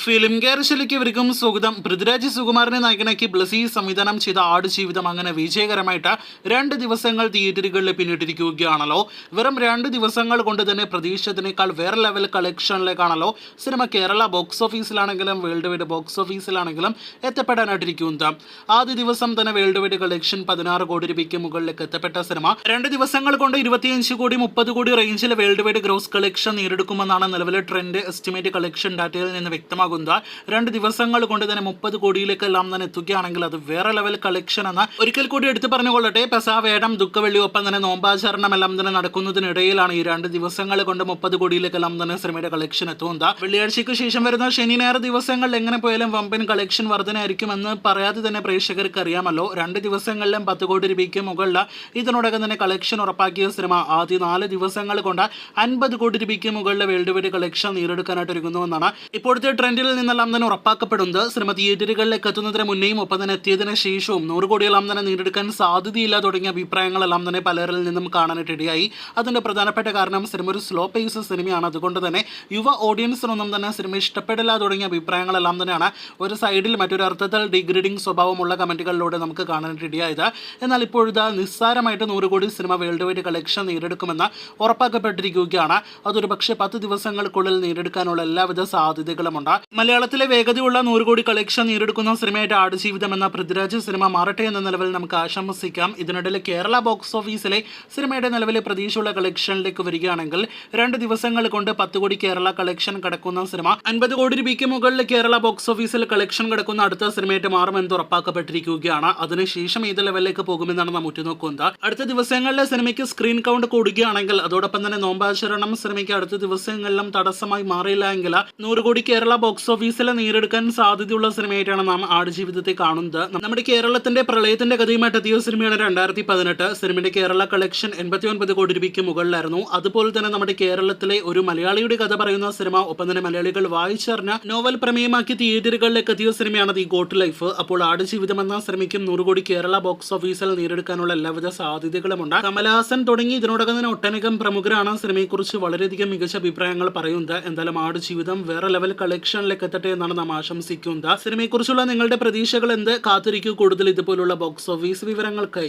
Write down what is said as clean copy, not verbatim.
Film കേരളത്തിലേക്ക് ഇവർക്കും സ്വാഗതം. പൃഥ്വിരാജ് സുകുമാരനെ നായകനാക്കി ബ്ലസി സംവിധാനം ചെയ്ത ആടുജീവിതം അങ്ങനെ വിജയകരമായിട്ട് 2 ദിവസങ്ങൾ തിയേറ്ററുകളിൽ പിന്നിട്ടിരിക്കുകയാണല്ലോ. വെറും 2 ദിവസങ്ങൾ കൊണ്ട് തന്നെ പ്രതീക്ഷിച്ചതിനേക്കാൾ വേറെ ലെവൽ കളക്ഷനിലേക്കാണല്ലോ സിനിമ കേരള ബോക്സ് ഓഫീസിലാണെങ്കിലും വേൾഡ് വൈഡ് ബോക്സ് ഓഫീസിലാണെങ്കിലും എത്തപ്പെടാനായിട്ടിരിക്കുന്നത്. ആദ്യ ദിവസം തന്നെ വേൾഡ് വൈഡ് കളക്ഷൻ 16 കോടി രൂപയ്ക്ക് മുകളിലേക്ക് എത്തപ്പെട്ട സിനിമ 2 ദിവസങ്ങൾ കൊണ്ട് 25 കോടി 30 കോടി റേഞ്ചിൽ വേൾഡ് വൈഡ് ഗ്രോസ് കളക്ഷൻ നേടിയെടുക്കുമെന്നാണ് നിലവിലെ ട്രെൻഡ് എസ്റ്റിമേറ്റ് കളക്ഷൻ ഡാറ്റയിൽ നിന്ന് വ്യക്തമാക്കുന്നത്. 2 ദിവസങ്ങൾ കൊണ്ട് തന്നെ 30 കോടിയിലേക്കെല്ലാം തന്നെ എത്തുകയാണെങ്കിൽ അത് വേറെ ലെവൽ കളക്ഷൻ എന്ന് ഒരിക്കൽ കൂടി എടുത്തു പറഞ്ഞുകൊള്ളട്ടെ. പെസാവേടം ദുഃഖവെള്ളി ഒപ്പം തന്നെ നോമ്പാചരണം എല്ലാം തന്നെ നടക്കുന്നതിനിടയിലാണ് ഈ 2 ദിവസങ്ങൾ കൊണ്ട് 30 കോടിയിലേക്കെല്ലാം തന്നെ സിനിമയുടെ കളക്ഷൻ എത്തുന്നത്. വെള്ളിയാഴ്ചയ്ക്ക് ശേഷം വരുന്ന ശനി ഞായർ ദിവസങ്ങളിൽ എങ്ങനെ പോയാലും വമ്പൻ കളക്ഷൻ വർധനയായിരിക്കുമെന്ന് പറയാതെ തന്നെ പ്രേക്ഷകർക്ക് അറിയാമല്ലോ. 2 ദിവസങ്ങളിലും 10 കോടി രൂപയ്ക്ക് മുകളിൽ ഇതിനോടകം തന്നെ കളക്ഷൻ ഉറപ്പാക്കിയ സിനിമ ആദ്യ 4 ദിവസങ്ങൾ കൊണ്ട് 50 കോടി രൂപയ്ക്ക് മുകളിൽ വേൾഡ് വൈഡ് കളക്ഷൻ നേടിയെടുക്കാനായിട്ട് ഒരുങ്ങുന്നുവെന്നാണ് ഇപ്പോഴത്തെ ട്രെൻഡിൽ നിന്നെല്ലാം തന്നെ ഉറപ്പാക്കപ്പെടുന്നത്. സിനിമ തിയേറ്ററുകളിലേക്ക് എത്തുന്നതിന് മുന്നേയും ഒപ്പം തന്നെ എത്തിയതിനു ശേഷവും 100 കോടിയെല്ലാം തന്നെ നേടിയെടുക്കാൻ സാധ്യതയില്ല തുടങ്ങിയ അഭിപ്രായങ്ങളെല്ലാം തന്നെ പലരിൽ നിന്നും കാണാനായിട്ട് ഇടയായി. അതിന്റെ പ്രധാനപ്പെട്ട കാരണം സിനിമ ഒരു സ്ലോ പേസ് സിനിമയാണ്. അതുകൊണ്ട് തന്നെ യുവ ഓഡിയൻസിനൊന്നും തന്നെ സിനിമ ഇഷ്ടപ്പെടില്ല തുടങ്ങിയ അഭിപ്രായങ്ങളെല്ലാം തന്നെയാണ് ഒരു സൈഡിൽ മറ്റൊരു അർത്ഥത്തിൽ ഡിഗ്രേഡിംഗ് സ്വഭാവമുള്ള കമന്റുകളിലൂടെ നമുക്ക് കാണാനായിട്ട് ഇടയായത്. എന്നാൽ ഇപ്പോഴത്തെ നിസ്സാരമായിട്ട് 100 കോടി സിനിമ വേൾഡ് വൈഡ് കളക്ഷൻ നേടിയെടുക്കുമെന്ന് ഉറപ്പാക്കപ്പെട്ടിരിക്കുകയാണ്. അതൊരു പക്ഷേ 10 ദിവസങ്ങൾക്കുള്ളിൽ നേടിയെടുക്കാനുള്ള എല്ലാവിധ സാധ്യതകളുമുണ്ട്. മലയാളത്തിലെ വേഗതയുള്ള 100 കോടി കളക്ഷൻ നേടിയെടുക്കുന്ന സിനിമയായിട്ട് ആടുജീവിതം എന്ന പൃഥ്വിരാജ് സിനിമ മാറട്ടെ എന്ന നിലവിൽ നമുക്ക് ആശംസിക്കാം. ഇതിനിടയിൽ കേരള ബോക്സ് ഓഫീസിലെ സിനിമയുടെ നിലവിലെ പ്രതീക്ഷയുള്ള കളക്ഷനിലേക്ക് വരികയാണെങ്കിൽ 2 ദിവസങ്ങൾ കൊണ്ട് 10 കോടി കേരള കളക്ഷൻ കടക്കുന്ന സിനിമ 50 കോടി രൂപയ്ക്ക് മുകളിൽ കേരള ബോക്സ് ഓഫീസിൽ കളക്ഷൻ കടക്കുന്ന അടുത്ത സിനിമയായിട്ട് മാറുമെന്ന് ഉറപ്പാക്കപ്പെട്ടിരിക്കുകയാണ്. അതിനുശേഷം ഏത് ലെവലിലേക്ക് പോകുമെന്നാണ് നാം ഉറ്റുനോക്കുന്നത്. അടുത്ത ദിവസങ്ങളിലെ സിനിമയ്ക്ക് സ്ക്രീൻ കൗണ്ട് കൂടുകയാണെങ്കിൽ അതോടൊപ്പം തന്നെ നോമ്പാചരണം സിനിമയ്ക്ക് അടുത്ത ദിവസങ്ങളിലും തടസ്സമായി മാറിയില്ല എങ്കിൽ 100 കോടി കേരള ബോക്സ് ഓഫീസിൽ നേടിയെടുക്കാൻ സാധ്യതയുള്ള സിനിമയായിട്ടാണ് നാം ആടുജീവിതത്തെ കാണുന്നത്. നമ്മുടെ കേരളത്തിന്റെ പ്രളയത്തിന്റെ കഥയുമായിട്ട് എത്തിയ സിനിമയാണ് 2018. സിനിമയുടെ കേരള കളക്ഷൻ 89 കോടി രൂപയ്ക്ക് മുകളിലായിരുന്നു. അതുപോലെ തന്നെ നമ്മുടെ കേരളത്തിലെ ഒരു മലയാളിയുടെ കഥ പറയുന്ന സിനിമ ഒപ്പം തന്നെ മലയാളികൾ വായിച്ചറിഞ്ഞ നോവൽ പ്രമേയമാക്കി തിയേറ്ററുകളിലേക്ക് എത്തിയ സിനിമയാണ് ദി ഗോട്ട് ലൈഫ്. അപ്പോൾ ആടുജീവിതം എന്ന സിനിമയ്ക്കും 100 കോടി കേരള ബോക്സ് ഓഫീസിൽ നേടിയെടുക്കാനുള്ള എല്ലാവിധ സാധ്യതകളുമുണ്ട്. കമലഹാസൻ തുടങ്ങി ഇതിനോടകം തന്നെ ഒട്ടനേകം പ്രമുഖരാണ് സിനിമയെക്കുറിച്ച് വളരെയധികം മികച്ച അഭിപ്രായങ്ങൾ പറയുന്നത്. എന്തായാലും ആടുജീവിതം വേറെ ലെവൽ കളക്ഷനിലേക്ക് എത്തട്ടെ എന്നാണ് നാം ആശംസിക്കുന്നത്. സിനിമയെക്കുറിച്ചുള്ള നിങ്ങളുടെ പ്രതീക്ഷകൾ എന്ത്? കാത്തിരിക്കൂ കൂടുതൽ ഇതുപോലുള്ള ബോക്സ് ഓഫീസ് വിവരങ്ങൾക്കായി.